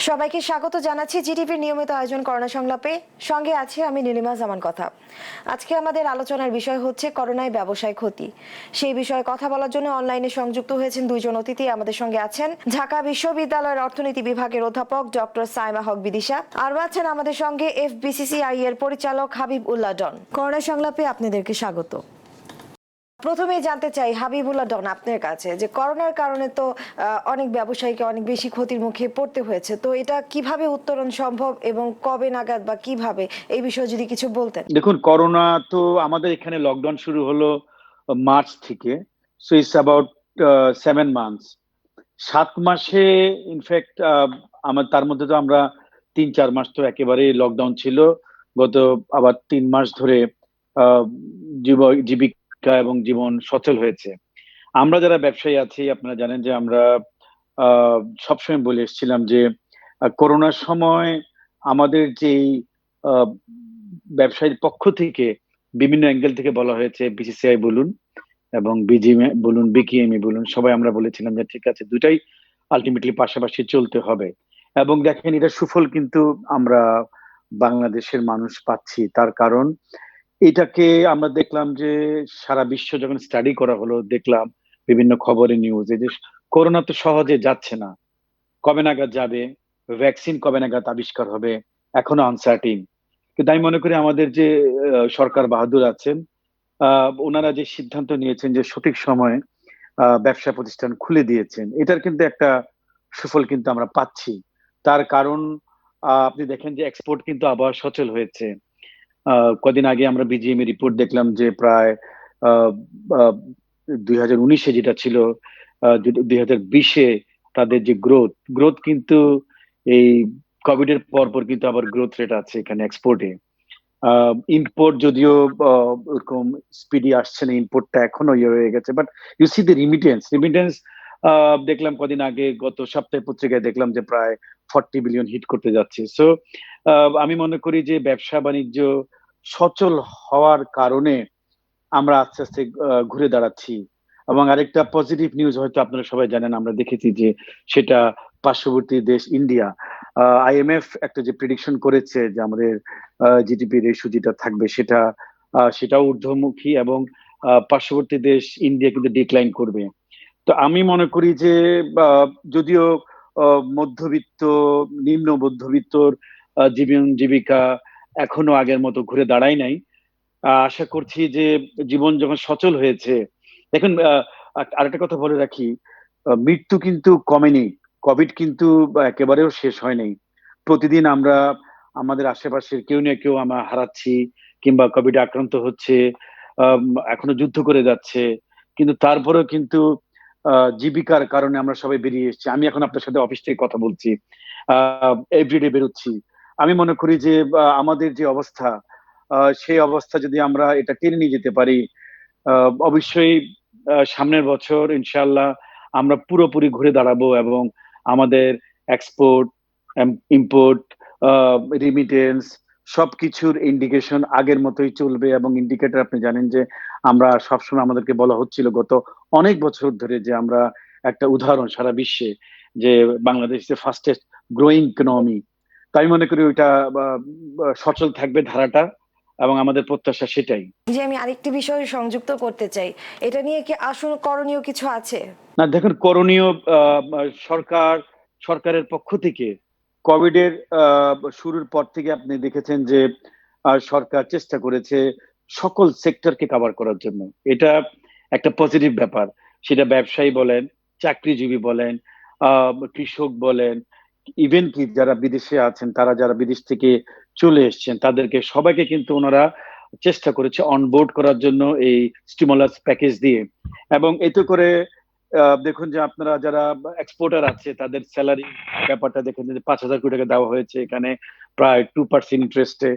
সবাইকে স্বাগত জানাচ্ছি জিটিভির নিয়মিত আয়োজন করোনা সংলাপে। সঙ্গে আছে আমি নীলিমা জামান কথা। আজকে আমাদের আলোচনার বিষয় হচ্ছে করোনায় ব্যবসায় ক্ষতি। সেই বিষয়ে কথা বলার জন্য অনলাইনে সংযুক্ত হয়েছেন দুইজন অতিথি। আমাদের সঙ্গে আছেন ঢাকা বিশ্ববিদ্যালয়ের অর্থনীতি বিভাগের অধ্যাপক ডক্টর সাইমা হক বিদিশা, আরও আছেন আমাদের সঙ্গে এফবিসিসিআই এর পরিচালক হাবিব উল্লাহ ডন। করোনা সংলাপে আপনাদেরকে স্বাগত। প্রথমেই জানতে চাই হাবিবুল্লাহ ডন আপনার কাছে, যে করোনার কারণে তো অনেক ব্যবসায়ীকে অনেক বেশি ক্ষতির মুখে পড়তে হয়েছে, তো এটা কিভাবে উত্তরণ সম্ভব এবং কবে নাগাদ বা কিভাবে, এই বিষয়ে যদি কিছু বলতেন। দেখুন, করোনা তো আমাদের এখানে লকডাউন শুরু হলো মার্চ থেকে। So it's about 7 months. 7 মাসে ইনফ্যাক্ট তার মধ্যে তো আমরা 3-4 মাস তো একেবারে লকডাউন ছিল। গত আবার 3 মাস ধরে আহ, জীবিকা এবং জীবন সচল হয়েছে। আমরা যারা ব্যবসায়ী আছি, আপনারা জানেন যে আমরা আহ, সবসময় বলে এসেছিলাম যে করোনার সময় আমাদের যেই আহ, ব্যবসায়ীর পক্ষ থেকে বিভিন্ন অ্যাঙ্গেল থেকে বলা হয়েছে, বিসিসিআই বলুন এবং বিজিএমএ বলুন, বিকিএমই বলুন, সবাই আমরা বলেছিলাম যে ঠিক আছে, দুটাই আলটিমেটলি পাশাপাশি চলতে হবে। এবং দেখেন, এটা সুফল কিন্তু আমরা বাংলাদেশের মানুষ পাচ্ছি। তার কারণ এটাকে আমরা দেখলাম যে সারা বিশ্ব যখন স্টাডি করা হলো, দেখলাম বিভিন্ন খবরে নিউজে যে করোনা তো সহজে যাচ্ছে না। কবে নাগাদ যাবে, ভ্যাকসিন কবে নাগাদ আবিষ্কার হবে, এখনো আনসার্টিন। কিন্তু আমি মনে করি আমাদের যে সরকার বাহাদুর আছেন, ওনারা যে সিদ্ধান্ত নিয়েছেন যে সঠিক সময়ে ব্যবসা প্রতিষ্ঠান খুলে দিয়েছেন, এটার কিন্তু একটা সুফল কিন্তু আমরা পাচ্ছি। তার কারণ আপনি দেখেন যে এক্সপোর্ট কিন্তু আবার সচল হয়েছে। কদিন আগে আমরা বিজিএম এর রিপোর্ট দেখলাম যে প্রায় আহ, আহ, 2019-এ যেটা ছিল, 2020-এ তাদের যে গ্রোথ গ্রোথ কিন্তু এই কোভিড এর পর পর কিন্তু আবার গ্রোথ রেট আছে এখানে এক্সপোর্টে। ইম্পোর্ট যদিও ওরকম স্পিডি আসছে না, ইম্পোর্টটা এখনো ইয়ে হয়ে গেছে, but you see the remittance দেখলাম কদিন আগে, গত সপ্তাহে পত্রিকায় দেখলাম যে প্রায় 40 বিলিয়ন হিট করতে যাচ্ছে। সো আমি মনে করি যে ব্যবসা বাণিজ্য সচল হওয়ার কারণে আমরা আস্তে আস্তে ঘুরে দাঁড়াচ্ছি। এবং আরেকটা পজিটিভ নিউজ হয়তো আপনারা সবাই জানেন, আমরা দেখেছি যে সেটা পার্শ্ববর্তী দেশ ইন্ডিয়া। আইএমএফ একটা যে প্রেডিকশন করেছে যে আমাদের জিডিপি রেশিও যেটা থাকবে, সেটাও ঊর্ধ্বমুখী, এবং পার্শ্ববর্তী দেশ ইন্ডিয়া কিন্তু ডিক্লাইন করবে। তো আমি মনে করি যে আহ, যদিও মধ্যবিত্ত, নিম্ন মধ্যবিত্তর জীবন জীবিকা এখনো আগের মতো ঘুরে দাঁড়ায় নাই। আশা করছি যে জীবন যখন সচল হয়েছে, দেখুন, আরেকটা কথা বলে রাখি, মৃত্যু কিন্তু কমেনি। কোভিড কিন্তু একেবারেও শেষ হয় নাই। প্রতিদিন আমরা আমাদের আশেপাশের কেউ না কেউ আমরা হারাচ্ছি, কিংবা কোভিডে আক্রান্ত হচ্ছে, আম, এখনো যুদ্ধ করে যাচ্ছে। কিন্তু তারপরেও কিন্তু জীবিকার কারণে আমরা সবাই বেরিয়ে এসেছি। আমি এখন আপনার সাথে অফিস থেকে কথা বলছি, এভরিডে বেরোচ্ছি। আমি মনে করি যে আমাদের যে অবস্থা, সেই অবস্থা যদি আমরা এটা টেনে নিয়ে যেতে পারি, অবশ্যই সামনের বছর ইনশাল্লাহ আমরা পুরোপুরি ঘুরে দাঁড়াবো, এবং আমাদের এক্সপোর্ট, ইম্পোর্ট, রিমিটেন্স সবকিছুর ইন্ডিকেশন আগের মতোই চলবে। এবং ইন্ডিকেটর আপনি জানেন যে আমরা সবসময়, আমাদেরকে বলা হচ্ছিল গত অনেক বছর ধরে যে আমরা একটা উদাহরণ সারা বিশ্বে, যে বাংলাদেশ ফাস্টেস্ট গ্রোয়িং ইকোনমি। তাই মনে করি ওইটা সচল থাকবে ধারাটা, এবং আমাদের প্রত্যাশা সেটাই। যে আমি আরেকটি বিষয় সংযুক্ত করতে চাই, এটা নিয়ে কি আসল করণীয় কিছু আছে? না, দেখুন, করণীয় সরকার সরকারের পক্ষ থেকে কোভিডের শুরুর পর থেকে আপনি দেখেছেন যে সরকার চেষ্টা করেছে সকল সেক্টরকে কভার করার জন্য। এটা একটা পজিটিভ ব্যাপার। সেটা ব্যবসায়ী বলেন, চাকরিজীবী বলেন, কৃষক বলেন, ইভেন কি যারা বিদেশে আছেন, তারা যারা বিদেশ থেকে চলে এসেছেন, তাদেরকে সবাইকে কিন্তু ওনারা চেষ্টা করেছে অনবোর্ড করার জন্য এই স্টিমুলাস প্যাকেজ দিয়ে। এবং এতে করে দেখুন যে আপনারা যারা এক্সপোর্টার আছে, তাদের স্যালারি ব্যাপারটা দেখেন যে 5,000 কোটি টাকা দেওয়া হয়েছে এখানে, প্রায় 2% ইন্টারেস্টে।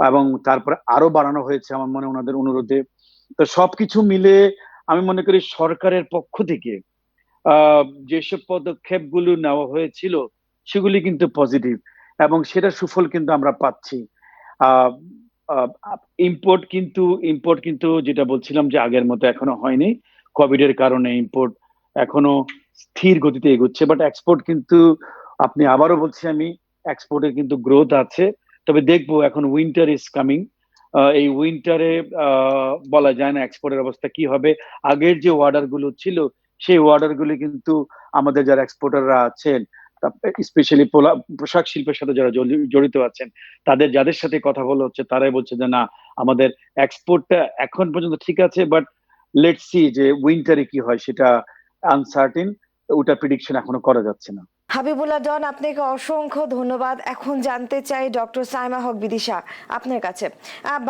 এবং তারপরে আরো বাড়ানো হয়েছে আমার মনে হয় ওনাদের অনুরোধে। তো সবকিছু মিলে আমি মনে করি সরকারের পক্ষ থেকে যেসব পদক্ষেপ গুলো নেওয়া হয়েছিল সেগুলি কিন্তু পজিটিভ, এবং সেটা সুফল কিন্তু আমরা পাচ্ছি। আহ ইম্পোর্ট কিন্তু যেটা বলছিলাম যে আগের মতো এখনো হয়নি। কোভিড এর কারণে ইম্পোর্ট এখনো স্থির গতিতে এগোচ্ছে, বাট এক্সপোর্ট কিন্তু, আপনি আবারও বলছি আমি, এক্সপোর্টের কিন্তু গ্রোথ আছে। তবে দেখবো, এখন উইন্টার ইজ কামিং, এই উইন্টারে বলা যায় না এক্সপোর্টের অবস্থা কি হবে। আগের যে অর্ডার গুলো ছিল সেই অর্ডার গুলো কিন্তু আমাদের যারা এক্সপোর্টাররা আছেন, স্পেশালি পোশাক শিল্পের সাথে যারা জড়িত আছেন, যাদের সাথে কথা বলা হচ্ছে তারাই বলছে যে না, আমাদের এক্সপোর্টটা এখন পর্যন্ত ঠিক আছে, বাট লেটস সি যে উইন্টারে কি হয় সেটা আনসার্টিন, ওটা প্রিডিকশন এখনো করা যাচ্ছে না। হাবিবুল্লাহ ডন, আপনাকে অসংখ্য ধন্যবাদ। এখন জানতে চাই ডক্টর সাইমা হক বিদিশা আপনার কাছে,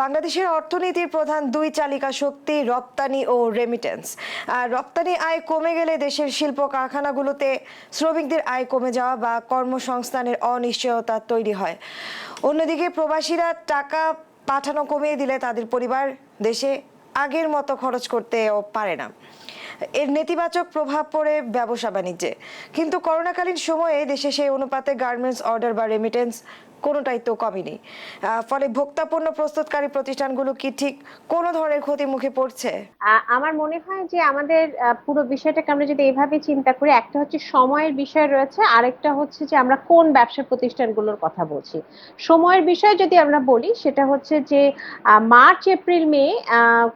বাংলাদেশের অর্থনীতির প্রধান দুই চালিকা শক্তি রপ্তানি ও রেমিটেন্স। রপ্তানি আয় কমে গেলে দেশের শিল্প কারখানাগুলোতে শ্রমিকদের আয় কমে যাওয়া বা কর্মসংস্থানের অনিশ্চয়তা তৈরি হয়। অন্যদিকে প্রবাসীরা টাকা পাঠানো কমিয়ে দিলে তাদের পরিবার দেশে আগের মতো খরচ করতেও পারে না। এর নেতিবাচক প্রভাব পড়ে ব্যবসা বাণিজ্যে। কিন্তু করোনাকালীন সময়ে দেশে সেই অনুপাতে গার্মেন্টস অর্ডার বা রেমিটেন্স কোনোটাই তো কমেনি। ফলে ভোক্তা পণ্য প্রস্তুতকারী প্রতিষ্ঠানগুলো কি ঠিক কোনো ধরনের ক্ষতির মুখে পড়ছে? আমার মনে হয় যে আমাদের পুরো বিষয়টাকে আমরা যদি এইভাবে চিন্তা করি, একটা হচ্ছে সময়ের বিষয় রয়েছে, আরেকটা হচ্ছে যে আমরা কোন ব্যবসা প্রতিষ্ঠানগুলোর কথা বলছি। সময়ের বিষয় যদি আমরা বলি, সেটা হচ্ছে যে মার্চ এপ্রিল মে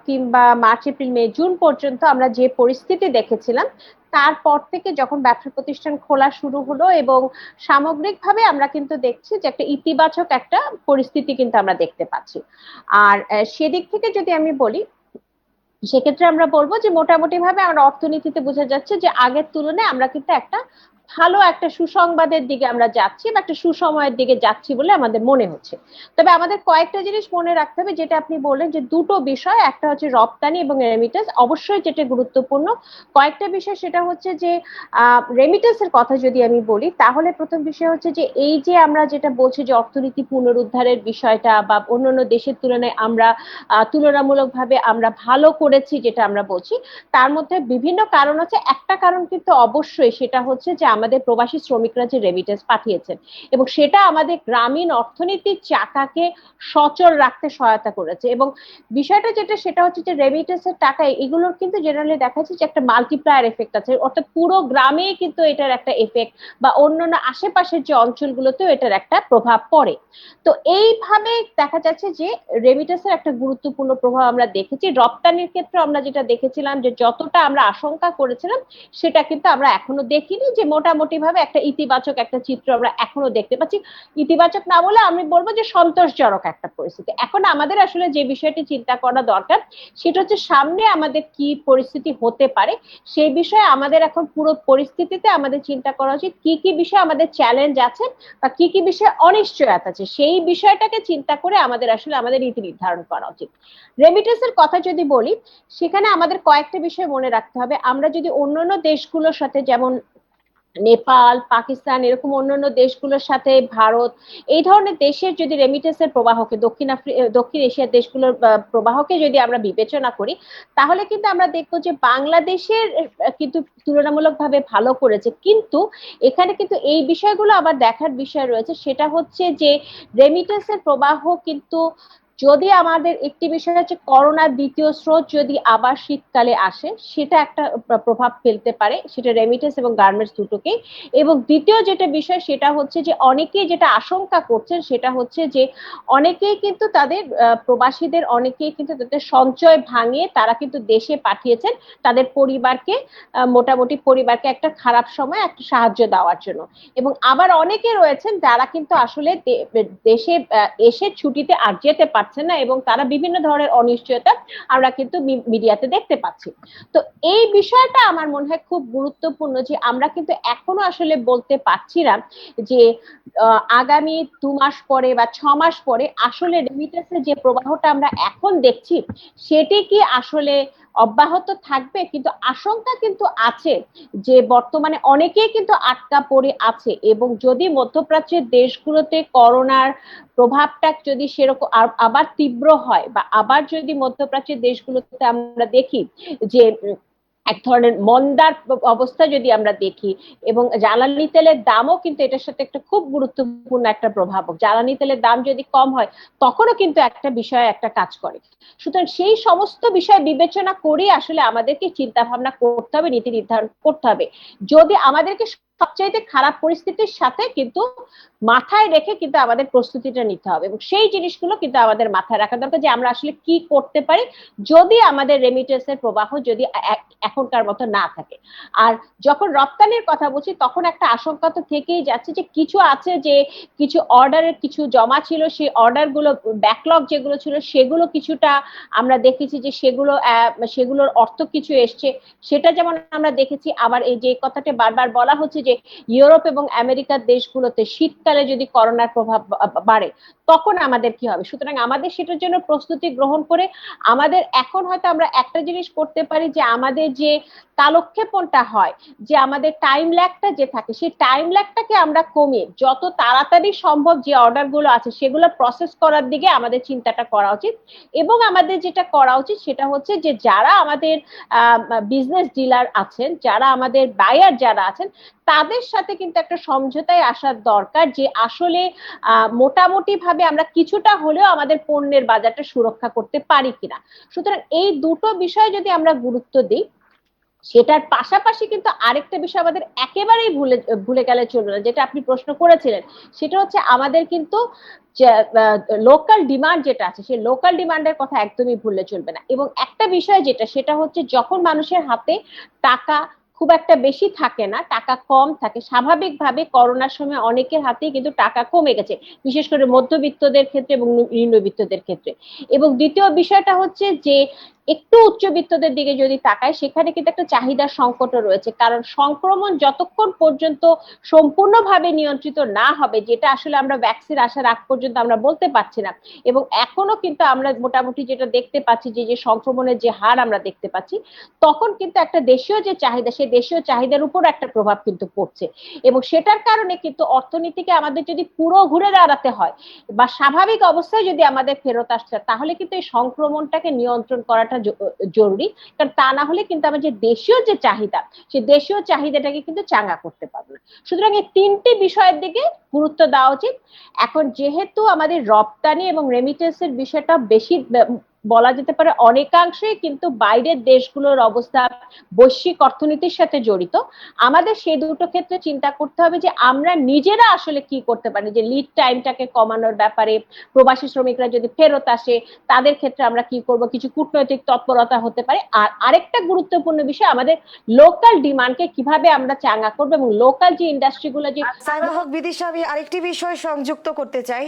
কিংবা মার্চ এপ্রিল মে জুন পর্যন্ত আমরা যে পরিস্থিতি দেখেছিলাম, তারপর থেকে যখন ব্যবসা প্রতিষ্ঠান খোলা শুরু হলো এবং সামগ্রিকভাবে আমরা কিন্তু দেখছি যে একটা ইতিবাচক একটা পরিস্থিতি কিন্তু আমরা দেখতে পাচ্ছি। আর সেদিক থেকে যদি আমি বলি, সেক্ষেত্রে আমরা বলবো যে মোটামুটি ভাবে আমরা অর্থনীতিতে বোঝা যাচ্ছে যে আগের তুলনায় আমরা কিন্তু একটা ভালো একটা সুসংবাদের দিকে আমরা যাচ্ছি বা একটা সুসময়ের দিকে যাচ্ছি বলে আমাদের মনে হচ্ছে। তবে আমাদের কয়েকটা জিনিস মনে রাখতে হবে, যেটা আপনি বললেন যে দুটো বিষয়, একটা হচ্ছে রপ্তানি এবং রেমিটেন্স, অবশ্যই যেটা গুরুত্বপূর্ণ। কয়েকটা বিষয়, সেটা হচ্ছে যে রেমিটেন্স এর কথা যদি আমি বলি, তাহলে প্রথম বিষয় হচ্ছে যে এই যে আমরা যেটা বলছি যে অর্থনীতি পুনরুদ্ধারের বিষয়টা বা অন্যান্য দেশের তুলনায় আমরা তুলনামূলকভাবে আমরা ভালো করেছি যেটা আমরা বলছি, তার মধ্যে বিভিন্ন কারণ আছে। একটা কারণ কিন্তু অবশ্যই, সেটা হচ্ছে যে আমাদের প্রবাসী শ্রমিকরা যে রেমিটেন্স পাঠিয়েছেন, এবং সেটা আমাদের গ্রামীণ অর্থনীতির চাকাকে সচল রাখতে সহায়তা করেছে। এবং বিষয়টা যেটা, সেটা হচ্ছে যে রেমিটেন্সের টাকা এগুলোর কিন্তু জেনারেলি দেখা যাচ্ছে যে একটা মাল্টিপ্লায়ার এফেক্ট আছে, অর্থাৎ পুরো গ্রামে কিন্তু এটার একটা এফেক্ট বা অন্যান্য আশেপাশের যে অঞ্চলগুলোতেও এটার একটা প্রভাব পড়ে। তো এইভাবে দেখা যাচ্ছে যে রেমিটেন্সের একটা গুরুত্বপূর্ণ প্রভাব আমরা দেখেছি। রপ্তানির ক্ষেত্রে আমরা যেটা দেখেছিলাম যে যতটা আমরা আশঙ্কা করেছিলাম, সেটা কিন্তু আমরা এখনো দেখিনি, যে মোটামুটি ভাবে একটা ইতিবাচক একটা চিত্র আমরা এখনো দেখতে পাচ্ছি। ইতিবাচক না বলে আমি বলবো যে সন্তোষজনক একটা পরিস্থিতি। এখন আমাদের আসলে যে বিষয়টি চিন্তা করা দরকার, সেটা হচ্ছে সামনে আমাদের কি পরিস্থিতি হতে পারে। সেই বিষয়ে আমাদের এখন পুরো পরিস্থিতিতে আমাদের চিন্তা করা উচিত কি কি বিষয়ে আমাদের চ্যালেঞ্জ আছে বা কি কি বিষয়ে অনিশ্চয়তা আছে, সেই বিষয়টাকে চিন্তা করে আমাদের আসলে আমাদের নীতি নির্ধারণ করা উচিত। রেমিটেন্সের কথা যদি বলি, সেখানে আমাদের কয়েকটা বিষয় মনে রাখতে হবে। আমরা যদি অন্যান্য দেশগুলোর সাথে, যেমন নেপাল, পাকিস্তান, এরকম অন্যান্য দেশগুলোর সাথে ভারত, এই ধরনের দেশের যদি রেমিটেন্সের প্রবাহকে, দক্ষিণ এশিয়ার দেশগুলোর প্রবাহকে যদি আমরা বিবেচনা করি, তাহলে কিন্তু আমরা দেখবো যে বাংলাদেশের কিন্তু তুলনামূলকভাবে ভালো করেছে। কিন্তু এখানে কিন্তু এই বিষয়গুলো আবার দেখার বিষয় রয়েছে, সেটা হচ্ছে যে রেমিটেন্সের প্রবাহ কিন্তু, যদি আমাদের একটি বিষয় হচ্ছে করোনার দ্বিতীয় স্রোত যদি আবার শীতকালে আসে, সেটা একটা প্রভাব ফেলতে পারে, সেটা রেমিটেন্স এবং গার্মেন্টস দুটোকেই। এবং দ্বিতীয় যেটা বিষয়, সেটা হচ্ছে যে অনেকেই যেটা আশঙ্কা করছেন, সেটা হচ্ছে যে অনেকেই কিন্তু তাদের প্রবাসীদের অনেকেই কিন্তু তাদের সঞ্চয় ভাঙিয়ে তারা কিন্তু দেশে পাঠিয়েছেন তাদের পরিবারকে, মোটামুটি পরিবারকে একটা খারাপ সময় একটা সাহায্য দেওয়ার জন্য। এবং আবার অনেকে রয়েছেন যারা কিন্তু আসলে দেশে এসে ছুটিতে আর যেতে পারছেন না, এবং তারা বিভিন্ন ধরনের অনিশ্চয়তা আমরা কিন্তু মিডিয়াতে দেখতে পাচ্ছি। তো এই বিষয়টা আমার মনে হয় খুব গুরুত্বপূর্ণ, যে আমরা কিন্তু এখনো আসলে বলতে পারছি না যে আগামী 2 মাস পরে বা 6 মাস পরে আসলে রেমিটেন্সের যে প্রবাহটা আমরা এখন দেখছি, সেটি কি আসলে অব্যাহত থাকবে। কিন্তু আশঙ্কা কিন্তু আছে যে বর্তমানে অনেকেই কিন্তু আটকা পড়ে আছে, এবং যদি মধ্যপ্রাচ্যের দেশগুলোতে করোনার প্রভাবটা যদি সেরকম আবার তীব্র হয়, বা আবার যদি মধ্যপ্রাচ্যের দেশগুলোতে আমরা দেখি যে এক ধরনের মন্দার অবস্থা যদি আমরা দেখি, এবং জ্বালানি তেলের দামও কিন্তু এটার সাথে একটা খুব গুরুত্বপূর্ণ একটা প্রভাব, জ্বালানি তেলের দাম যদি কম হয়, তখনও কিন্তু একটা বিষয় একটা কাজ করে। সুতরাং সেই সমস্ত বিষয় বিবেচনা করে আসলে আমাদেরকে চিন্তা ভাবনা করতে হবে, নীতি নির্ধারণ করতে হবে। যদি আমাদেরকে সবচাইতে খারাপ পরিস্থিতির সাথে কিন্তু মাথায় রেখে কিন্তু আমাদের প্রস্তুতিটা নিতে হবে, এবং সেই জিনিসগুলো কিন্তু আমাদের মাথায় রাখা দরকার যে আমরা আসলে কি করতে পারি যদি আমাদের রেমিটেন্সের প্রবাহ যদি এখনকার মতো না থাকে। আর যখন রপ্তানির কথা বলছি তখন একটা আশঙ্কা তো থেকেই যাচ্ছে যে কিছু আছে যে কিছু অর্ডারের কিছু জমা ছিল, সেই অর্ডার গুলো ব্যাকলগ যেগুলো ছিল সেগুলো কিছুটা আমরা দেখেছি যে সেগুলোর অর্থ কিছু এসছে, সেটা যেমন আমরা দেখেছি। আবার এই যে কথাটা বারবার বলা হচ্ছে যে ইউরোপ এবং আমেরিকার দেশগুলোতে শীতকালে যদি করোনার প্রভাব বাড়ে তখন আমাদের কি হবে। সুতরাং আমাদের সেটার জন্য প্রস্তুতি গ্রহণ করে আমাদের এখন হয়তো আমরা একটা জিনিস করতে পারি যে আমাদের যে কালক্ষেপণটা হয়, যে আমাদের টাইম ল্যাগটা যে থাকে, সেই টাইম ল্যাগটাকে আমরা কমিয়ে যত তাড়াতাড়ি সম্ভব যে অর্ডার গুলো আছে সেগুলো প্রসেস করার দিকে আমাদের চিন্তাটা করা উচিত। এবং আমাদের যেটা করা উচিত সেটা হচ্ছে যে যারা আমাদের বিজনেস ডিলার আছেন, যারা আমাদের বায়ার যারা আছেন, তাদের সাথে কিন্তু একটা সমঝোতায় আসার দরকার যে আসলে মোটামুটি ভাবে আমরা কিছুটা হলেও আমাদের পণ্যের বাজারটা সুরক্ষা করতে পারি কিনা। সুতরাং এই দুটো বিষয় যদি আমরা গুরুত্ব দিই, সেটার পাশাপাশি কিন্তু আরেকটা বিষয় আমাদের একেবারেই ভুলে ভুলে গেলে চলবে না, যেটা আপনি প্রশ্ন করেছিলেন, সেটা হচ্ছে আমাদের কিন্তু লোকাল ডিমান্ড যেটা আছে সেই লোকাল ডিমান্ডের কথা একদমই ভুললে চলবে না। এবং একটা বিষয় যেটা, সেটা হচ্ছে যখন মানুষের হাতে টাকা খুব একটা বেশি থাকে না, টাকা কম থাকে, স্বাভাবিকভাবে করোনার সময় অনেকের হাতেই কিন্তু টাকা কমে গেছে, বিশেষ করে মধ্যবিত্তদের ক্ষেত্রে এবং নিম্নবিত্তদের ক্ষেত্রে। এবং দ্বিতীয় বিষয়টা হচ্ছে যে একটু উচ্চবিত্তদের দিকে যদি তাকায় সেখানে কিন্তু একটা চাহিদার সংকটও রয়েছে, কারণ সংক্রমণ যতক্ষণ পর্যন্ত সম্পূর্ণভাবে নিয়ন্ত্রিত না হবে, যেটা আসলে আমরা ভ্যাকসিন আসার আগ পর্যন্ত আমরা বলতে পারছি না। এবং এখনো কিন্তু আমরা মোটামুটি যেটা দেখতে পাচ্ছি যে যে সংক্রমণের যে হার আমরা দেখতে পাচ্ছি, তখন কিন্তু একটা দেশীয় যে চাহিদা, সেই দেশীয় চাহিদার উপর একটা প্রভাব কিন্তু পড়ছে। এবং সেটার কারণে কিন্তু অর্থনীতিকে আমাদের যদি পুরো ঘুরে দাঁড়াতে হয় বা স্বাভাবিক অবস্থায় যদি আমাদের ফেরত আসতে, তাহলে কিন্তু এই সংক্রমণটাকে নিয়ন্ত্রণ করাটা জরুরি। কারণ তা না হলে কিন্তু আমার যে দেশীয় যে চাহিদা, সেই দেশীয় চাহিদাটাকে কিন্তু চাঙ্গা করতে পারবো না। সুতরাং এই তিনটি বিষয়ের দিকে গুরুত্ব দেওয়া উচিত। এখন যেহেতু আমাদের রপ্তানি এবং রেমিটেন্সের বিষয়টা বেশি বলা যেতে পারে অনেকাংশেই কিন্তু বাইরের দেশগুলোর অবস্থা বৈশ্বিক অর্থনীতির সাথে জড়িত, আমাদের সেই দুটো ক্ষেত্রে চিন্তা করতে হবে যে আমরা নিজেরা আসলে কি করতে পারি, যে লিড টাইমটাকে কমানোর ব্যাপারে, প্রবাসী শ্রমিকরা যদি ফেরত আসে তাদের ক্ষেত্রে আমরা কি করব, কিছু কূটনৈতিক তৎপরতা হতে পারে। আর আরেকটা গুরুত্বপূর্ণ বিষয়, আমাদের লোকাল ডিমান্ডকে কিভাবে আমরা চাঙ্গা করবো এবং লোকাল যে ইন্ডাস্ট্রিগুলো যে সাইমা হক বিদিশা, আমি আরেকটি বিষয় সংযুক্ত করতে চাই।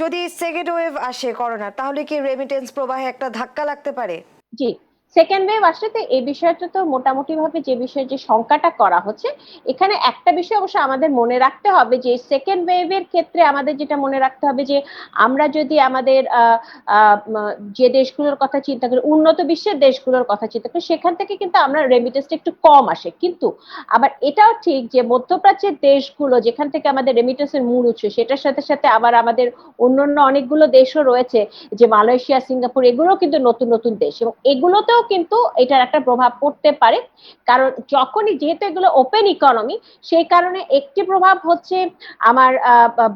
যদি সেকেন্ড ওয়েভ আসে করোনার, তাহলে কি রেমিটেন্স প্রবাহে একটা ধাক্কা লাগতে পারে? জি, সেকেন্ড ওয়েভ আসলে তো এই বিষয়টা তো মোটামুটি ভাবে যে বিষয়ে যে শঙ্কাটা করা হচ্ছে, এখানে একটা বিষয় অবশ্য আমাদের মনে রাখতে হবে যে সেকেন্ড ওয়েভের ক্ষেত্রে আমাদের যেটা মনে রাখতে হবে যে আমরা যদি আমাদের যে দেশগুলোর কথা চিন্তা করি, উন্নত বিশ্বের দেশগুলোর কথা চিন্তা করি, সেখান থেকে কিন্তু আমরা রেমিটেন্সটা একটু কম আসে। কিন্তু আবার এটাও ঠিক যে মধ্যপ্রাচ্যের দেশগুলো যেখান থেকে আমাদের রেমিটেন্সের মূল উৎস, সেটার সাথে সাথে আবার আমাদের অন্যান্য অনেকগুলো দেশও রয়েছে, যে মালয়েশিয়া, সিঙ্গাপুর, এগুলো কিন্তু নতুন নতুন দেশ, এবং এগুলোতেও কিন্তু এটার একটা প্রভাব পড়তে পারে। কারণ যখনই, যেহেতু এগুলো ওপেন ইকোনমি, সেই কারণে একটি প্রভাব হচ্ছে আমার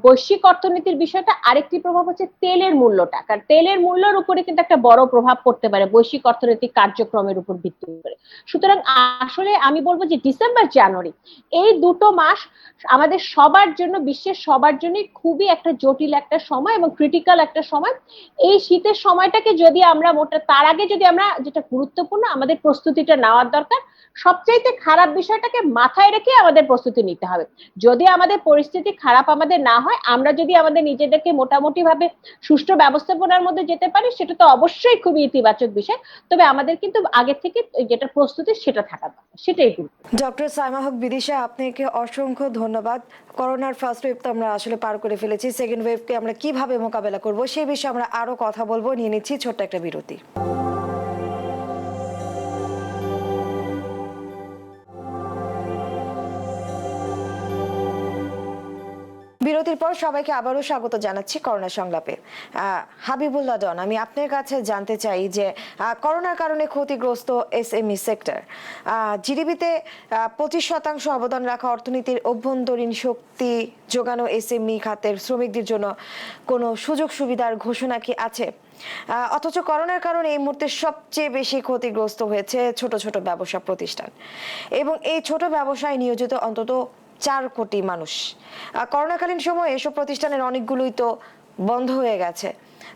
বৈশ্বিক অর্থনীতির বিষয়টা, আরেকটি প্রভাব হচ্ছে তেলের মূল্যটা। কারণ তেলের মূল্যের উপরে কিন্তু একটা বড় প্রভাব পড়তে পারে বৈশ্বিক অর্থনৈতিক কার্যক্রমের উপর ভিত্তি করে। সুতরাং আসলে আমি বলবো যে ডিসেম্বর জানুয়ারি এই দুটো মাস আমাদের সবার জন্য, বিশ্বের সবার জন্য খুবই একটা জটিল একটা সময় এবং ক্রিটিক্যাল একটা সময়। এই শীতের সময়টাকে যদি আমরা তার আগে যদি আমরা, যেটা গুরুত্বপূর্ণ, আমাদের প্রস্তুতিটা নেওয়ার দরকার। সবচাইতে খারাপ বিষয়টাকে মাথায় রেখে আমাদের প্রস্তুতি নিতে হবে। যদি আমাদের পরিস্থিতি খারাপ আমাদের না হয়, আমরা যদি আমাদের নিজেদেরকে মোটামুটি ভাবে সুষ্ঠু ব্যবস্থাপনার মধ্যে যেতে পারি, সেটা তো অবশ্যই খুবই ইতিবাচক বিষয়। তবে আমাদের কিন্তু আগে থেকে যেটা প্রস্তুতি সেটা থাকা দরকার, সেটাই গুরুত্ব। ডক্টর সাইমা হক বিদিশা, আপনাকে অসংখ্য ধন্যবাদ। করোনার ফার্স্ট ওয়েভ তো আমরা আসলে পার করে ফেলেছি, সেকেন্ড ওয়েভকে আমরা কিভাবে মোকাবেলা করব সেই বিষয়ে আমরা আরো কথা বলবো। নিয়ে নিচ্ছি ছোট্ট একটা বিরতি। বিরতির পর সবাইকে আবারও স্বাগত জানাচ্ছি করোনা সংলাপে। হাবিবুল্লাহ ডন, আমি আপনার কাছে জানতে চাই যে করোনার কারণে ক্ষতিগ্রস্ত এসএমই সেক্টর, জিডিপিতে 25% অবদান রাখা অর্থনীতির অভ্যন্তরীণ শক্তি যোগানো এসএমই খাতের শ্রমিকদের জন্য কোনো সুযোগ সুবিধার ঘোষণা কি আছে? অথচ করোনার কারণে এই মুহূর্তে সবচেয়ে বেশি ক্ষতিগ্রস্ত হয়েছে ছোট ছোট ব্যবসা প্রতিষ্ঠান, এবং এই ছোট ব্যবসায় নিয়োজিত অন্তত 4 কোটি মানুষ। করোনাকালীন সময়ে এসব প্রতিষ্ঠানের অনেকগুলোই তো বন্ধ হয়ে গেছে।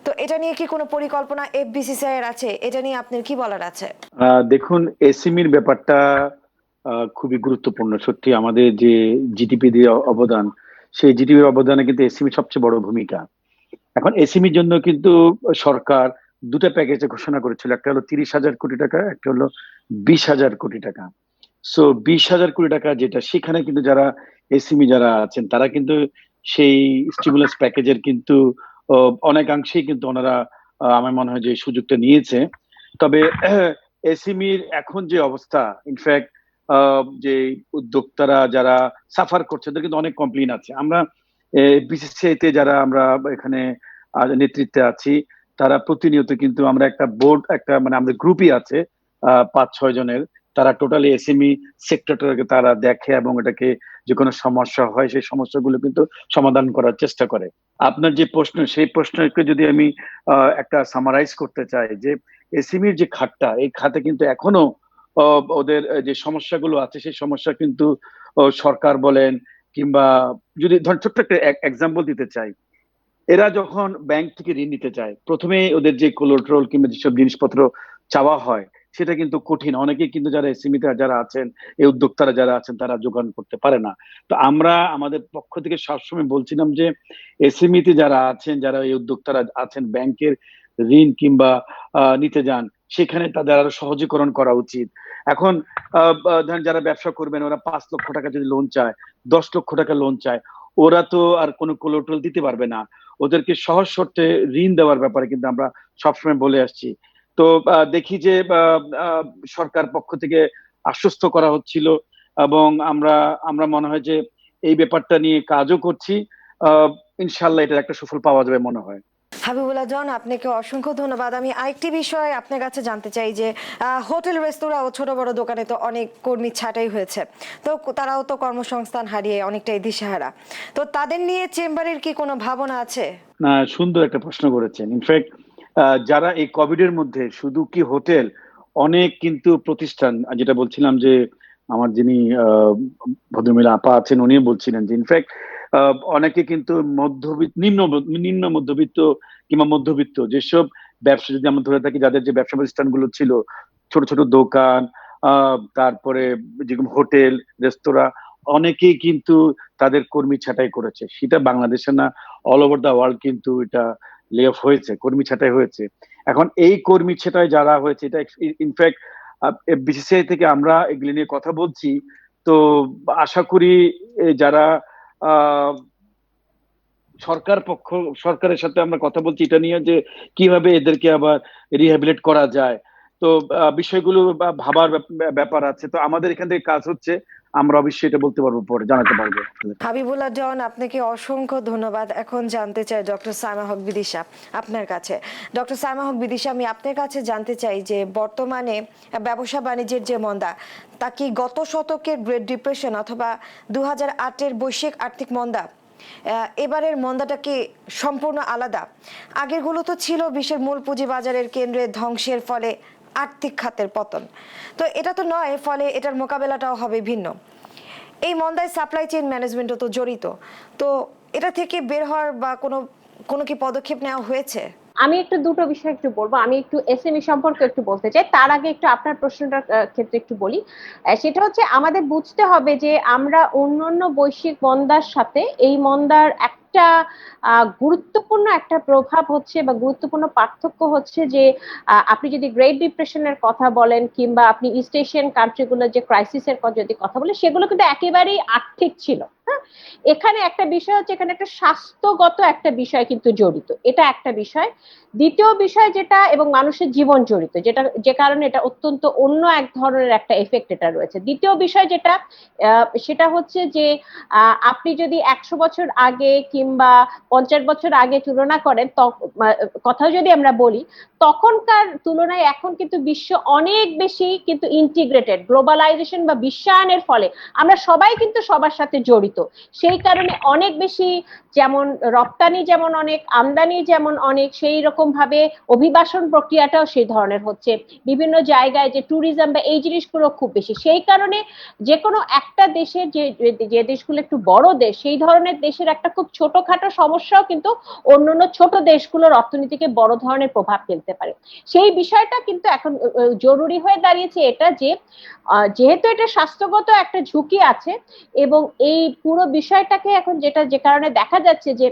তো এটা নিয়ে কি কোনো পরিকল্পনা এফবিসিসিআই এর আছে? এটা নিয়ে আপনার কি বলার আছে? দেখুন, এসএমইর ব্যাপারটা খুবই গুরুত্বপূর্ণ। সত্যি আমাদের যে জিডিপি দিয়ে অবদান, সেই জিডিপির অবদানে কিন্তু এসএমই সবচেয়ে বড় ভূমিকা। এখন এসএমইর জন্য কিন্তু সরকার দুটো প্যাকেজে ঘোষণা করেছিল, একটা হলো 30,000 কোটি টাকা, একটা হলো 20,000 কোটি টাকা। সো 20,000 কোটি টাকা যেটা, সেখানে কিন্তু যারা এসএমই যারা আছেন তারা কিন্তু সেই স্টিমুলাস প্যাকেজের কিন্তু অনেকাংশেই কিন্তু ওনারা আমার মনে হয় যে সুযোগটা নিয়েছে। তবে এসএমইর এখন যে অবস্থা, ইনফ্যাক্ট যে উদ্যোক্তারা যারা সাফার করছে ওদের কিন্তু অনেক কমপ্লেইন আছে। আমরা বিসিসিআই তে যারা আমরা এখানে নেতৃত্বে আছি, তারা প্রতিনিয়ত কিন্তু আমরা একটা বোর্ড, একটা মানে আমাদের গ্রুপই আছে 5-6 জনের, তারা টোটালি এসএমই সেক্টরটাকে তারা দেখে এবং এটাকে যে কোনো সমস্যা হয় সেই সমস্যাগুলো কিন্তু সমাধান করার চেষ্টা করে। আপনার যে প্রশ্ন, সেই প্রশ্নকে যদি আমি একটা সামারাইজ করতে চাই, যে এসএমইর যে খাতটা, এই খাতে কিন্তু এখনো ওদের যে সমস্যাগুলো আছে সেই সমস্যা কিন্তু সরকার বলেন কিংবা যদি ধর ছোট্ট একটা এক্সাম্পল দিতে চাই, এরা যখন ব্যাংক থেকে ঋণ নিতে চায় প্রথমে ওদের যে কোলাটেরাল কিংবা যেসব জিনিসপত্র চাওয়া হয় সেটা কিন্তু কঠিন। অনেকেই কিন্তু যারা এসএমই তে যারা আছেন, এই উদ্যোক্তারা যারা আছেন, তারা যোগান করতে পারে না। তো আমরা আমাদের পক্ষ থেকে সবসময় বলছিলাম যে এসএমই তে যারা আছেন, যারা এই উদ্যোক্তারা আছেন, ব্যাংকের ঋণ কিংবা নিতে যান, সেখানে তাদের আরো সহজীকরণ করা উচিত। এখন ধরেন যারা ব্যবসা করবেন, ওরা 5 লক্ষ টাকা যদি লোন চায়, 10 লক্ষ টাকা লোন চায়, ওরা তো আর কোনো কোলাটেরাল দিতে পারবে না। ওদেরকে সহজ শর্তে ঋণ দেওয়ার ব্যাপারে কিন্তু আমরা সবসময় বলে আসছি। তো দেখি যে সরকার পক্ষ থেকে আশ্বস্ত করা হচ্ছিল এবং আমরা আমরা মনে হয় যে এই ব্যাপারটা নিয়ে কাজও করছি। ইনশাল্লাহ এটার একটা সুফল পাওয়া যাবে মনে হয়। হাবিবুল্লাহ জন, আপনাকে অসংখ্য ধন্যবাদ। আমি আরেকটি বিষয় আপনার কাছে জানতে চাই যে হোটেল, রেস্তোরাঁ ও ছোট বড় দোকানে তো অনেক কর্মী ছাঁটাই হয়েছে, তো তারাও তো কর্মসংস্থান হারিয়ে অনেকটাই দিশেহারা। তো তাদের নিয়ে চেম্বারের কি কোনো ভাবনা আছে? না, সুন্দর একটা প্রশ্ন করেছেন। ইনফ্যাক্ট যারা এই কোভিড এর মধ্যে শুধু কি হোটেল, অনেক কিন্তু প্রতিষ্ঠান, যেটা বলছিলাম যে আমার যিনি ভদ্রমহিলা আপা আছেন উনি বলছিলেন যে ইনফ্যাক্ট অনেকে কিন্তু মধ্যবিত্ত, নিম্ন মধ্যবিত্ত কিংবা মধ্যবিত্ত যেসব ব্যবসা, যদি আমরা ধরে থাকি, যাদের যে ব্যবসা প্রতিষ্ঠানগুলো ছিল, ছোট ছোট দোকান, তারপরে যেরকম হোটেল, রেস্তোরাঁ, অনেকেই কিন্তু তাদের কর্মী ছাঁটাই করেছে। সেটা বাংলাদেশে না, অল ওভার দা ওয়ার্ল্ড কিন্তু এটা লে অফ হয়েছে, কর্মী ছাঁটাই হয়েছে। এখন এই কর্মী ছাঁটাই যারা হয়েছে, এটা ইনফ্যাক্ট বিসিসিআই থেকে আমরা এগুলি নিয়ে কথা বলছি। তো আশা করি যারা আহ সরকারের সাথে আমরা কথা বলছি এটা নিয়ে, যে কিভাবে এদেরকে আবার রিহ্যাবিলিট করা যায়। তো বিষয়গুলো ভাবার ব্যাপার আছে। তো আমাদের এখান থেকে কাজ হচ্ছে, আমরা অবশ্যই এটা বলতে পারবো, পরে জানাতে পারবো। হাবিবুল্লাহ জন, আপনাকে অসংখ্য ধন্যবাদ। এখন জানতে চাই ডক্টর সাইমা হক বিদিশা আপনার কাছে। ডক্টর সাইমা হক বিদিশা, আমি আপনার কাছে জানতে চাই যে বর্তমানে ব্যবসা বাণিজ্যের যে মন্দা, তা কি গত শতকের গ্রেট ডিপ্রেশন অথবা 2008-এর বৈশ্বিক আর্থিক মন্দা, এবারের মন্দাটা কি সম্পূর্ণ আলাদা? আগেরগুলো তো ছিল বিশ্বের মূল পুঁজিবাজারের কেন্দ্রে ধ্বংসের ফলে আর্থিক খাতের পতন, তো এটা তো নয়, ফলে এটার মোকাবেলাটাও হবে ভিন্ন। এই মন্দায় সাপ্লাই চেইন ম্যানেজমেন্টও তো জড়িত, তো এটা থেকে বের হওয়ার বা কোনো কি পদক্ষেপ নেওয়া হয়েছে? আমি একটু দুটো বিষয় একটু বলবো। আমি একটু এসএমই সম্পর্কে একটু বলতে চাই, তার আগে একটু আপনার প্রশ্নটার ক্ষেত্রে একটু বলি। সেটা হচ্ছে আমাদের বুঝতে হবে যে আমরা অন্যান্য বৈশ্বিক মন্দার সাথে এই মন্দার একটা গুরুত্বপূর্ণ একটা প্রভাব হচ্ছে বা গুরুত্বপূর্ণ পার্থক্য হচ্ছে যে আপনি যদি গ্রেট ডিপ্রেশনের কথা বলেন কিংবা আপনি ইস্ট এশিয়ান কান্ট্রিগুলোর যে ক্রাইসিসের যদি কথা বলেন, সেগুলো কিন্তু একেবারেই আর্থিক ছিল। হ্যাঁ, এখানে একটা বিষয় হচ্ছে, এখানে একটা স্বাস্থ্যগত একটা বিষয় কিন্তু জড়িত, এটা একটা বিষয়। দ্বিতীয় বিষয় যেটা, এবং মানুষের জীবন জড়িত, যেটা যে কারণে এটা অত্যন্ত অন্য এক ধরনের একটা এফেক্ট এটা রয়েছে। দ্বিতীয় বিষয় যেটা, সেটা হচ্ছে যে আপনি যদি 100 বছর আগে কিংবা 50 বছর আগে তুলনা করেন, কথা যদি আমরা বলি, তখনকার তুলনায় এখন কিন্তু বিশ্ব অনেক বেশি কিন্তু ইন্টিগ্রেটেড। গ্লোবালাইজেশন বা বিশ্বায়নের ফলে আমরা সবাই কিন্তু সবার সাথে জড়িত। সেই কারণে অনেক বেশি, যেমন রপ্তানি যেমন অনেক, আমদানি যেমন অনেক, সেই রকম ভাবে অভিবাসন প্রক্রিয়াটাও সেই ধরনের হচ্ছে। বিভিন্ন জায়গায় যে ট্যুরিজম বা এই জিনিসগুলো খুব বেশি, সেই কারণে যে কোনো একটা দেশের যে যে দেশগুলো একটু বড় দেশ, সেই ধরনের দেশের একটা খুব ছোটখাটো সমস্যাও কিন্তু অন্যান্য ছোট দেশগুলোর অর্থনীতিকে বড় ধরনের প্রভাব ফেলতে পারে। সেই বিষয়টা কিন্তু এখন জরুরি হয়ে দাঁড়িয়েছে এটা যে যেহেতু এটা স্বাস্থ্যগত একটা ঝুঁকি আছে, এবং এই পুরো বিষয়টাকে এখন যেটা যে কারণে দেখা যাচ্ছে যে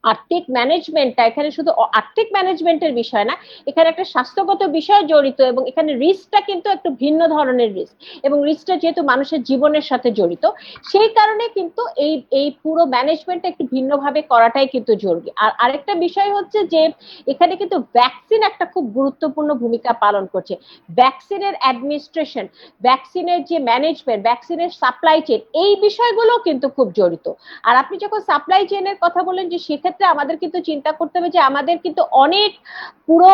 আর্থিক ম্যানেজমেন্টটা এখানে শুধু আর্থিক ম্যানেজমেন্টের বিষয় না, এখানে একটা স্বাস্থ্যগত বিষয় জড়িত, এবং এখানে রিস্কটা কিন্তু একটু ভিন্ন ধরনের রিস্ক, এবং রিস্কটা যেহেতু মানুষের জীবনের সাথে জড়িত, সেই কারণে কিন্তু এই এই পুরো ম্যানেজমেন্টটা একটু ভিন্নভাবে করাটাই কিন্তু জরুরি। আর আরেকটা বিষয় হচ্ছে যে এখানে কিন্তু ভ্যাকসিন একটা খুব গুরুত্বপূর্ণ ভূমিকা পালন করছে। ভ্যাকসিনের অ্যাডমিনিস্ট্রেশন, ভ্যাকসিনের যে ম্যানেজমেন্ট, ভ্যাকসিনের সাপ্লাই চেইন, এই বিষয়গুলো কিন্তু খুব জড়িত। আর আপনি যখন সাপ্লাই চেইনের কথা বলেন, যে সেক্ষেত্রে আমাদের কিন্তু চিন্তা করতে হবে যে আমাদের কিন্তু অনেক পুরো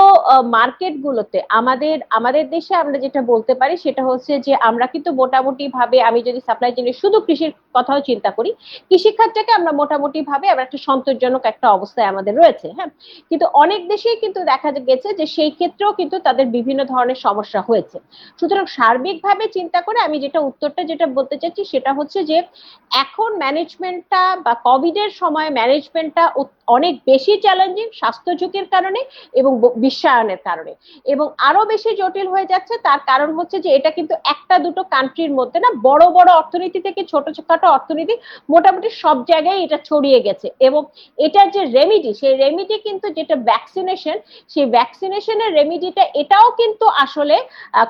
মার্কেট গুলোতে আমাদের আমাদের দেশে আমরা যেটা বলতে পারি সেটা হচ্ছে যে আমরা কিন্তু মোটামুটি ভাবে, আমি যদি সাপ্লাই চেইনের শুধু কৃষির কথাও চিন্তা করি, কৃষিখাতটাকে আমরা মোটামুটি ভাবে আমরা একটা সন্তোষজনক একটা অবস্থায় আমাদের রয়েছে, হ্যাঁ। কিন্তু অনেক দেশেই কিন্তু দেখা গেছে যে সেই ক্ষেত্রেও কিন্তু তাদের বিভিন্ন ধরনের সমস্যা হয়েছে। সুতরাং সার্বিকভাবে চিন্তা করে আমি যেটা উত্তরটা যেটা বলতে চাচ্ছি সেটা হচ্ছে যে এখন ম্যানেজমেন্টটা বা কোভিড এর সময় ম্যানেজমেন্টটা অনেক বেশি চ্যালেঞ্জিং স্বাস্থ্য ঝুঁকির কারণে এবং বিশ্বায়নের কারণে, এবং আরো বেশি জটিল হয়ে যাচ্ছে। তার কারণ হচ্ছে যে এটা কিন্তু একটা দুটো কান্ট্রির মধ্যে না, বড় বড় অর্থনীতি থেকে ছোট ছোট অর্থনীতি মোটামুটি সব জায়গায় এটা ছড়িয়ে গেছে, এবং এটার যে রেমিডি, সেই রেমিডি কিন্তু যেটা ভ্যাকসিনেশন, সেই ভ্যাকসিনেশনের রেমিডিটা এটাও কিন্তু আসলে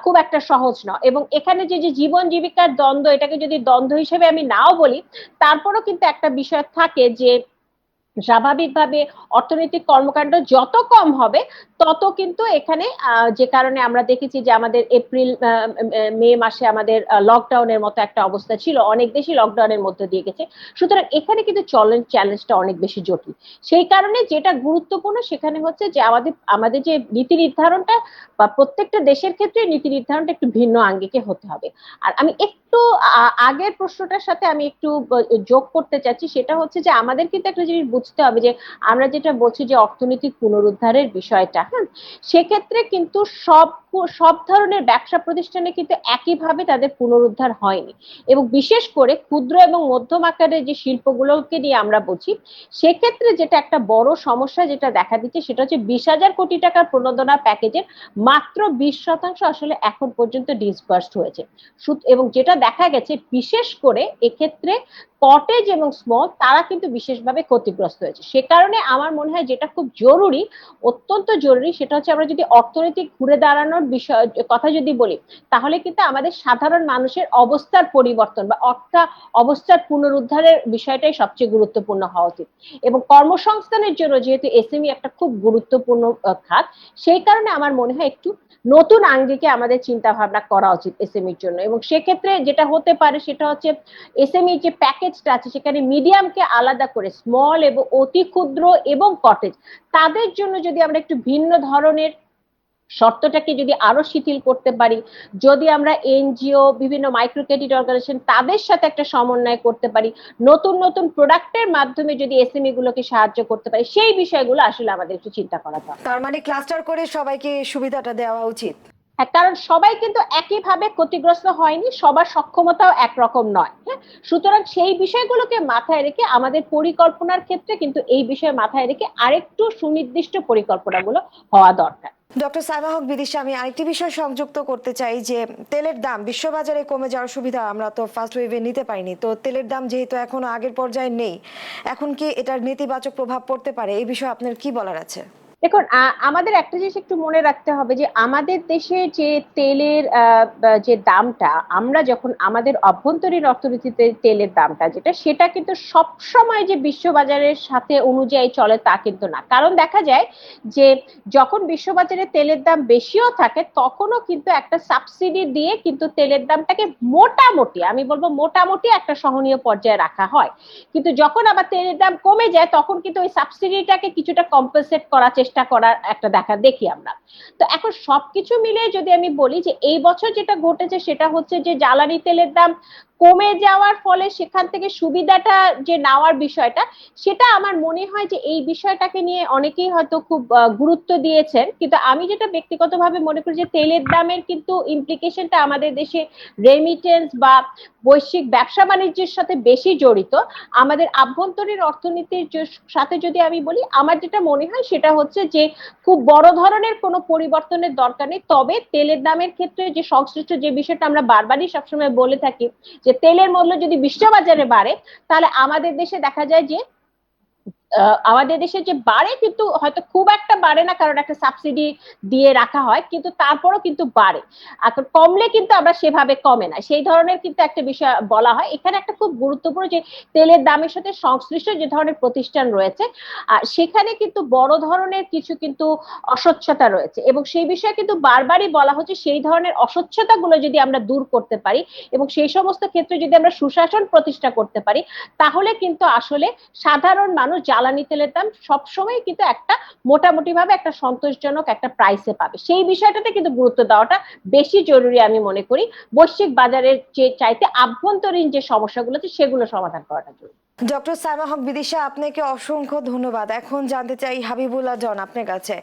খুব একটা সহজ নয়। এবং এখানে যে যে জীবন জীবিকার দ্বন্দ্ব, এটাকে যদি দ্বন্দ্ব হিসেবে আমি নাও বলি, তারপরও কিন্তু একটা বিষয় থাকে যে স্বাভাবিকভাবে অর্থনৈতিক কর্মকাণ্ড যত কম হবে, তত কিন্তু এখানে যে কারণে আমরা দেখেছি যে আমাদের এপ্রিল মে মাসে আমাদের লকডাউনের মতো একটা অবস্থা ছিল, অনেক দেশই লকডাউনের মধ্যে দিয়ে গেছে। সুতরাং এখানে কিন্তু চ্যালেঞ্জটা অনেক বেশি জটিল। সেই কারণে যেটা গুরুত্বপূর্ণ সেখানে হচ্ছে যে আমাদের আমাদের যে নীতি নির্ধারণটা, বা প্রত্যেকটা দেশের ক্ষেত্রে নীতি নির্ধারণটা একটু ভিন্ন আঙ্গিকে হতে হবে। আর আমি একটু আগের প্রশ্নটার সাথে আমি একটু যোগ করতে চাচ্ছি, সেটা হচ্ছে যে আমাদের কিন্তু একটা জিনিস বুঝতে হবে যে আমরা যেটা বলছি যে অর্থনৈতিক পুনরুদ্ধারের বিষয়টা, হ্যাঁ, সেক্ষেত্রে কিন্তু সব সব ধরনের ব্যবসা প্রতিষ্ঠানে কিন্তু একইভাবে তাদের পুনরুদ্ধার হয়নি। এবং বিশেষ করে ক্ষুদ্র এবং মধ্যম আকারের যে শিল্পগুলোকে নিয়ে আমরা বুঝি, সেক্ষেত্রে যেটা একটা বড় সমস্যা যেটা দেখা দিচ্ছে সেটা হচ্ছে 20,000 কোটি টাকার প্রণোদনা প্যাকেজের মাত্র 20% আসলে এখন পর্যন্ত ডিসবার্সড হয়েছে। এবং যেটা দেখা গেছে বিশেষ করে এক্ষেত্রে কটেজ এবং স্মল, তারা কিন্তু বিশেষভাবে ক্ষতিগ্রস্ত হয়েছে। সে কারণে আমার মনে হয় যেটা খুব জরুরি, অত্যন্ত জরুরি, সেটা হচ্ছে আমরা যদি অর্থনৈতিক ঘুরে দাঁড়ানোর বিষয় কথা যদি বলি, তাহলে কিন্তু আমাদের সাধারণ মানুষের অবস্থার পরিবর্তন বা অবস্থার পুনরুদ্ধারের বিষয়টাই সবচেয়ে গুরুত্বপূর্ণ হওয়া উচিত। এবং কর্মসংস্থানের জন্য যেহেতু এসএমই একটা খুব গুরুত্বপূর্ণ খাত, সেই কারণে আমার মনে হয় একটু নতুন আঙ্গিকে আমাদের চিন্তা ভাবনা করা উচিত এসএমইর জন্য। এবং সেক্ষেত্রে যেটা হতে পারে সেটা হচ্ছে এসএমই যে প্যাকেজটা আছে সেখানে মিডিয়ামকে আলাদা করে স্মল এবং অতি ক্ষুদ্র এবং কটেজ, তাদের জন্য যদি আমরা একটু ভিন্ন ধরনের শর্তটাকে যদি আরো শিথিল করতে পারি, যদি আমরা এনজিও, বিভিন্ন মাইক্রো ক্রেডিট অর্গানাইজেশন, তাদের সাথে একটা সমন্বয় করতে পারি, নতুন নতুন প্রোডাক্টের মাধ্যমে যদি এসএমই গুলোকে সাহায্য করতে পারি, সেই বিষয়গুলো আসলে আমাদের একটু চিন্তা করা দরকার। তার মানে ক্লাস্টার করে সবাইকে সুবিধাটা দেওয়া উচিত। হ্যাঁ, কারণ সবাই কিন্তু একইভাবে ক্ষতিগ্রস্ত হয়নি, সবার সক্ষমতাও একরকম নয়, হ্যাঁ। সুতরাং সেই বিষয়গুলোকে মাথায় রেখে আমাদের পরিকল্পনার ক্ষেত্রে কিন্তু এই বিষয় মাথায় রেখে আরেকটু সুনির্দিষ্ট পরিকল্পনাগুলো হওয়া দরকার। ডক্টর সাইমা হক বিদিশা, আমি আরেকটি বিষয় সংযুক্ত করতে চাই যে তেলের দাম বিশ্ববাজারে কমে যাওয়ার সুবিধা আমরা তো ফার্স্ট ওয়েভে নিতে পারিনি, তো তেলের দাম যেহেতু এখনো আগের পর্যায়ে নেই, এখন কি এটার নেতিবাচক প্রভাব পড়তে পারে? এই বিষয়ে আপনার কি বলার আছে? দেখুন, আমাদের একটা জিনিস একটু মনে রাখতে হবে যে আমাদের দেশে যে তেলের যে দামটা, আমরা যখন আমাদের অভ্যন্তরীণ অর্থনীতিতে তেলের দামটা যেটা, সেটা কিন্তু সব সময় যে বিশ্ববাজারের সাথে অনুযায়ী চলে তা কিন্তু না। কারণ দেখা যায় যে যখন বিশ্ববাজারে তেলের দাম বেশিও থাকে, তখনও কিন্তু একটা সাবসিডি দিয়ে কিন্তু তেলের দামটাকে মোটামুটি, আমি বলবো মোটামুটি একটা সহনীয় পর্যায়ে রাখা হয়। কিন্তু যখন আবার তেলের দাম কমে যায়, তখন কিন্তু ওই সাবসিডিটাকে কিছুটা কম্পেনসেট করার চেষ্টা করার একটা দেখি আমরা। তো এখন সবকিছু মিলে যদি আমি বলি যে এই বছর যেটা ঘটেছে সেটা হচ্ছে যে জ্বালানি তেলের দাম কমে যাওয়ার ফলে সেখান থেকে সুবিধাটা যে নেওয়ার বিষয়টা, সেটা আমার মনে হয় যে এই বিষয়টাকে নিয়ে অনেকেই হয়তো খুব গুরুত্ব দিয়েছেন। কিন্তু আমি যেটা ব্যক্তিগতভাবে মনে করি যে তেলের দামের কিন্তু ইমপ্লিকেশনটা আমাদের দেশে রেমিটেন্স বা বৈশ্বিক ব্যবসা বাণিজ্যের সাথে বেশি জড়িত। আমাদের আভ্যন্তরীণ অর্থনীতির সাথে যদি আমি বলি, আমার যেটা মনে হয় সেটা হচ্ছে যে খুব বড় ধরনের কোনো পরিবর্তনের দরকার নেই। তবে তেলের দামের ক্ষেত্রে যে সংশ্লিষ্ট যে বিষয়টা আমরা বারবারই সবসময় বলে থাকি, যে তেলের মূল্য যদি বিশ্ববাজারে বাড়ে, তাহলে আমাদের দেশে দেখা যায় যে আমাদের দেশে যে বাড়ে, কিন্তু হয়তো খুব একটা বাড়ে না, কারণ একটা সাবসিডি দিয়ে রাখা হয়, কিন্তু তারপরও কিন্তু বাড়ে। এখন কমলে কিন্তু আমরা সেভাবে কমে না, সেই ধরনের কিন্তু একটা বিষয় বলা হয়। এখানে একটা খুব গুরুত্বপূর্ণ যে তেলের দামের সাথে সংশ্লিষ্ট যে ধরনের প্রতিষ্ঠান রয়েছে, সেখানে কিন্তু বড় ধরনের কিছু কিন্তু অস্বচ্ছতা রয়েছে, এবং সেই বিষয়ে কিন্তু বারবারই বলা হচ্ছে সেই ধরনের অস্বচ্ছতাগুলো যদি আমরা দূর করতে পারি এবং সেই সমস্ত ক্ষেত্রে যদি আমরা সুশাসন প্রতিষ্ঠা করতে পারি, তাহলে কিন্তু আসলে সাধারণ মানুষ জ্বালানি তেলের দাম সবসময় কিন্তু একটা মোটামুটি ভাবে একটা সন্তোষজনক একটা প্রাইসে পাবে। সেই বিষয়টাতে কিন্তু গুরুত্ব দেওয়াটা বেশি জরুরি আমি মনে করি, বৈশ্বিক বাজারের যে চাইতে আভ্যন্তরীণ যে সমস্যাগুলো আছে সেগুলো সমাধান করাটা জরুরি। ডক্টর সাইমা হক বিদিশা, আপনাকে অসংখ্য ধন্যবাদ। এখন জানতে চাই হাবিবুল্লাহ জন আপনার কাছে।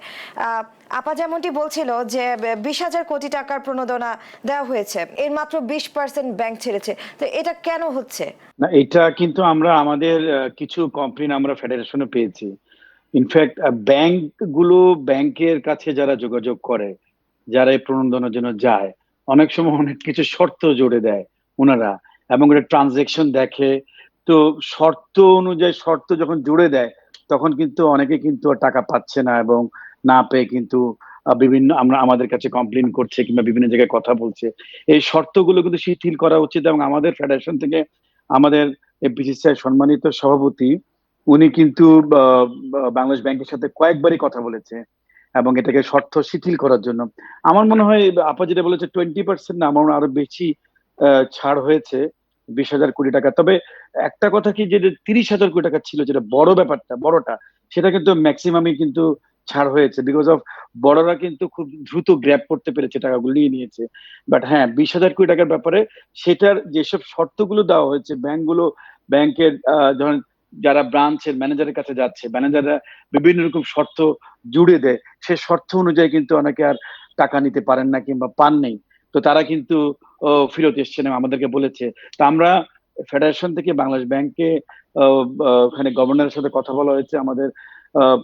আপা যেমনটি বলছিল যে 20,000 কোটি টাকার প্রণোদনা দেওয়া হয়েছে, এর মাত্র 20% ব্যাংক ছেড়েছে, তো এটা কেন হচ্ছে? না, এটা কিন্তু আমরা আমাদের কিছু কমপ্লেন আমরা ফেডারেশনে পেয়েছি। ইনফ্যাক্ট ব্যাংক গুলো, ব্যাংকের কাছে যারা যোগাযোগ করে, যারা এই প্রণোদনের জন্য যায়, অনেক সময় অনেক কিছু শর্ত জুড়ে দেয় ওনারা, এবং এটা ট্রানজেকশন দেখে। তো শর্ত অনুযায়ী শর্ত যখন জুড়ে দেয়, তখন কিন্তু অনেকে কিন্তু আর টাকা পাচ্ছে না, এবং না পেয়ে কিন্তু বিভিন্ন আমরা আমাদের কাছে কমপ্লেন করছে কিংবা বিভিন্ন জায়গায় কথা বলছে। এই শর্তগুলো কিন্তু শিথিল করা উচিত, এবং আমাদের ফেডারেশন থেকে আমাদের বিসিসিআই সম্মানিত সভাপতি উনি কিন্তু বাংলাদেশ ব্যাংকের সাথে কয়েকবারই কথা বলেছে, এবং এটাকে শর্ত শিথিল করার জন্য। আমার মনে হয় আপা যেটা বলেছে 20% না, আমার মনে হয় আরো বেশি ছাড় হয়েছে, 20,000 কোটি টাকা। তবে একটা কথা কি, যে 30,000 কোটি টাকা ছিল যেটা বড় ব্যাপারটা, বড়টা, সেটা কিন্তু ম্যাক্সিমামই কিন্তু ছাড় হয়েছে, বিকজ অফ বড়রা কিন্তু খুব দ্রুত গ্র্যাব করতে পেরেছে, টাকাগুলো নিয়ে নিয়েছে। বাট হ্যাঁ, 20,000 কোটি টাকার ব্যাপারে সেটার যেসব শর্তগুলো দেওয়া হয়েছে, ব্যাংকগুলো, ব্যাংকের ধরেন যারা ব্রাঞ্চের ম্যানেজারের কাছে যাচ্ছে, ম্যানেজাররা বিভিন্ন রকম শর্ত জুড়ে দেয়, সে শর্ত অনুযায়ী কিন্তু অনেকে আর টাকা নিতে পারেন না কিংবা পান নেই। তো তারা কিন্তু ফেরত এসছেন এবং আমাদেরকে বলেছে। তো আমরা ফেডারেশন থেকে বাংলাদেশ ব্যাংকে ওখানে গভর্নরের সাথে কথা বলা হয়েছে, আমাদের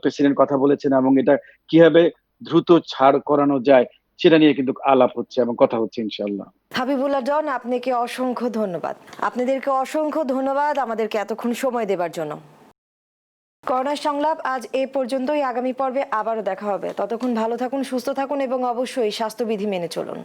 প্রেসিডেন্ট কথা বলেছেন, এবং এটা কিভাবে দ্রুত ছাড় করানো যায় সেটা নিয়ে কিন্তু আলাপ হচ্ছে এবং কথা হচ্ছে ইনশাল্লাহ। হাবিবুল্লাহ জন, আপনাকে অসংখ্য ধন্যবাদ। আপনাদেরকে অসংখ্য ধন্যবাদ আমাদেরকে এতক্ষণ সময় দেবার জন্য। করোনা সংলাপ আজ এই পর্যন্তই। আগামী পর্বে আবারও দেখা হবে। ততক্ষণ ভালো থাকুন, সুস্থ থাকুন এবং অবশ্যই স্বাস্থ্যবিধি মেনে চলুন।